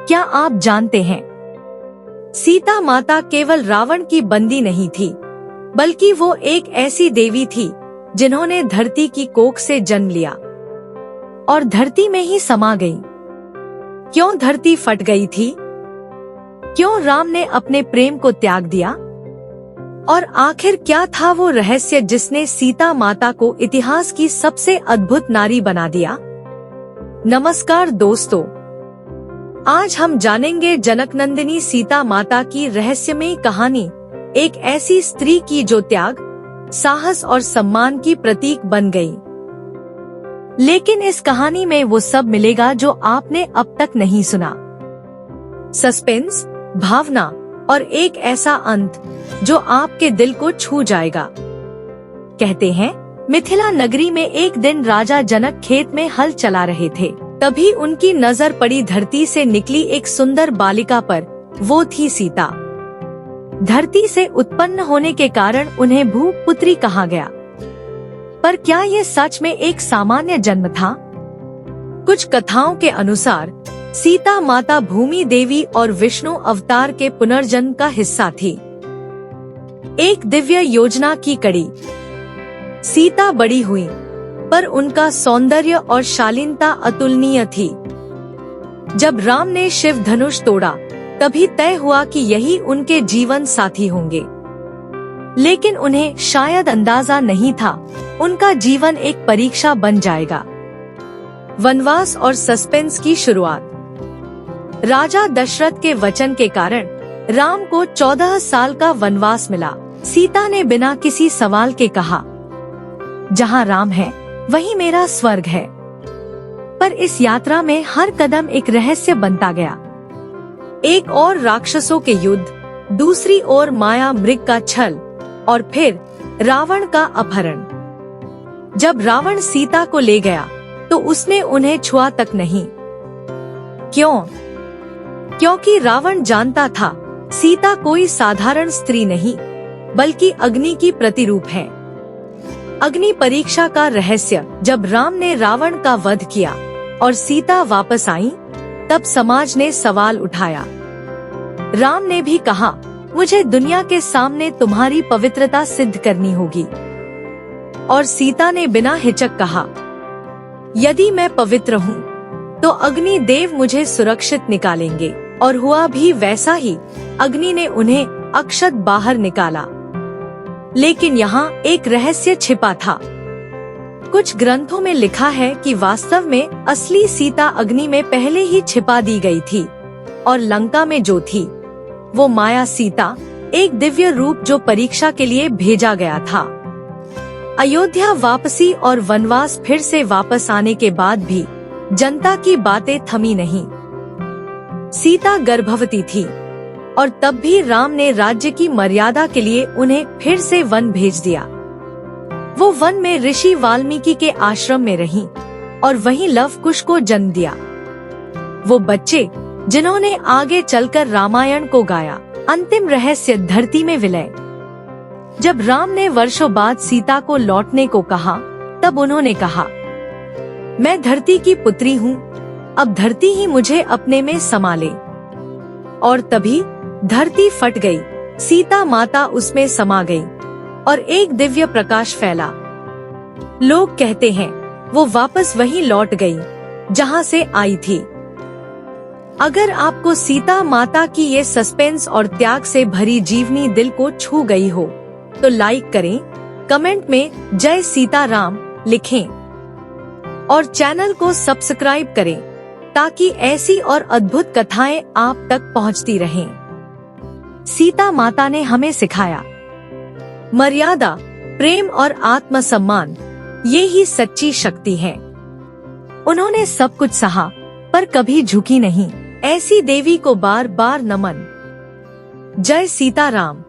क्या आप जानते हैं, सीता माता केवल रावण की बंदी नहीं थी, बल्कि वो एक ऐसी देवी थी जिन्होंने धरती की कोख से जन्म लिया और धरती में ही समा गई। क्यों धरती फट गई थी? क्यों राम ने अपने प्रेम को त्याग दिया? और आखिर क्या था वो रहस्य जिसने सीता माता को इतिहास की सबसे अद्भुत नारी बना दिया? नमस्कार दोस्तों, आज हम जानेंगे जनकनंदिनी सीता माता की रहस्यमयी कहानी, एक ऐसी स्त्री की जो त्याग, साहस और सम्मान की प्रतीक बन गई। लेकिन इस कहानी में वो सब मिलेगा जो आपने अब तक नहीं सुना। सस्पेंस, भावना और एक ऐसा अंत जो आपके दिल को छू जाएगा। कहते हैं, मिथिला नगरी में एक दिन राजा जनक खेत में हल चला रहे थे। तभी उनकी नजर पड़ी धरती से निकली एक सुंदर बालिका पर। वो थी सीता। धरती से उत्पन्न होने के कारण उन्हें भूपुत्री कहा गया। पर क्या ये सच में एक सामान्य जन्म था? कुछ कथाओं के अनुसार सीता माता भूमि देवी और विष्णु अवतार के पुनर्जन्म का हिस्सा थी, एक दिव्य योजना की कड़ी। सीता बड़ी हुई, पर उनका सौंदर्य और शालीनता अतुलनीय थी। जब राम ने शिव धनुष तोड़ा, तभी तय हुआ कि यही उनके जीवन साथी होंगे। लेकिन उन्हें शायद अंदाजा नहीं था, उनका जीवन एक परीक्षा बन जाएगा। वनवास और सस्पेंस की शुरुआत। राजा दशरथ के वचन के कारण राम को 14 साल का वनवास मिला। सीता ने बिना किसी सवाल के कहा, जहाँ राम है वहीं मेरा स्वर्ग है। पर इस यात्रा में हर कदम एक रहस्य बनता गया। एक और राक्षसों के युद्ध, दूसरी ओर माया मृग का छल और फिर रावण का अपहरण। जब रावण सीता को ले गया तो उसने उन्हें छुआ तक नहीं। क्यों? क्योंकि रावण जानता था सीता कोई साधारण स्त्री नहीं, बल्कि अग्नि की प्रतिरूप है। अग्नि परीक्षा का रहस्य। जब राम ने रावण का वध किया और सीता वापस आई, तब समाज ने सवाल उठाया। राम ने भी कहा, मुझे दुनिया के सामने तुम्हारी पवित्रता सिद्ध करनी होगी। और सीता ने बिना हिचक कहा, यदि मैं पवित्र हूँ तो अग्नि देव मुझे सुरक्षित निकालेंगे। और हुआ भी वैसा ही। अग्नि ने उन्हें अक्षत बाहर निकाला। लेकिन यहाँ एक रहस्य छिपा था। कुछ ग्रंथों में लिखा है कि वास्तव में असली सीता अग्नि में पहले ही छिपा दी गई थी, और लंका में जो थी वो माया सीता, एक दिव्य रूप जो परीक्षा के लिए भेजा गया था। अयोध्या वापसी और वनवास फिर से वापस आने के बाद भी जनता की बातें थमी नहीं। सीता गर्भवती थी और तब भी राम ने राज्य की मर्यादा के लिए उन्हें फिर से वन भेज दिया। वो वन में ऋषि वाल्मीकि के आश्रम में रहीं और वहीं लव कुश को जन्म दिया। वो बच्चे जिन्होंने आगे चलकर रामायण को गाया। अंतिम रहस्य, धरती में विलय। जब राम ने वर्षों बाद सीता को लौटने को कहा, तब उन्होंने कहा, मैं धरती की पुत्री हूँ, अब धरती ही मुझे अपने में समा ले। और तभी धरती फट गई, सीता माता उसमें समा गई और एक दिव्य प्रकाश फैला। लोग कहते हैं वो वापस वहीं लौट गई जहां से आई थी। अगर आपको सीता माता की ये सस्पेंस और त्याग से भरी जीवनी दिल को छू गई हो, तो लाइक करें, कमेंट में जय सीता राम लिखें और चैनल को सब्सक्राइब करें, ताकि ऐसी और अद्भुत कथाएं आप तक पहुंचती रहें। सीता माता ने हमें सिखाया, मर्यादा, प्रेम और आत्मसम्मान, ये ही सच्ची शक्ति है। उन्होंने सब कुछ सहा, पर कभी झुकी नहीं। ऐसी देवी को बार बार नमन। जय सीता राम।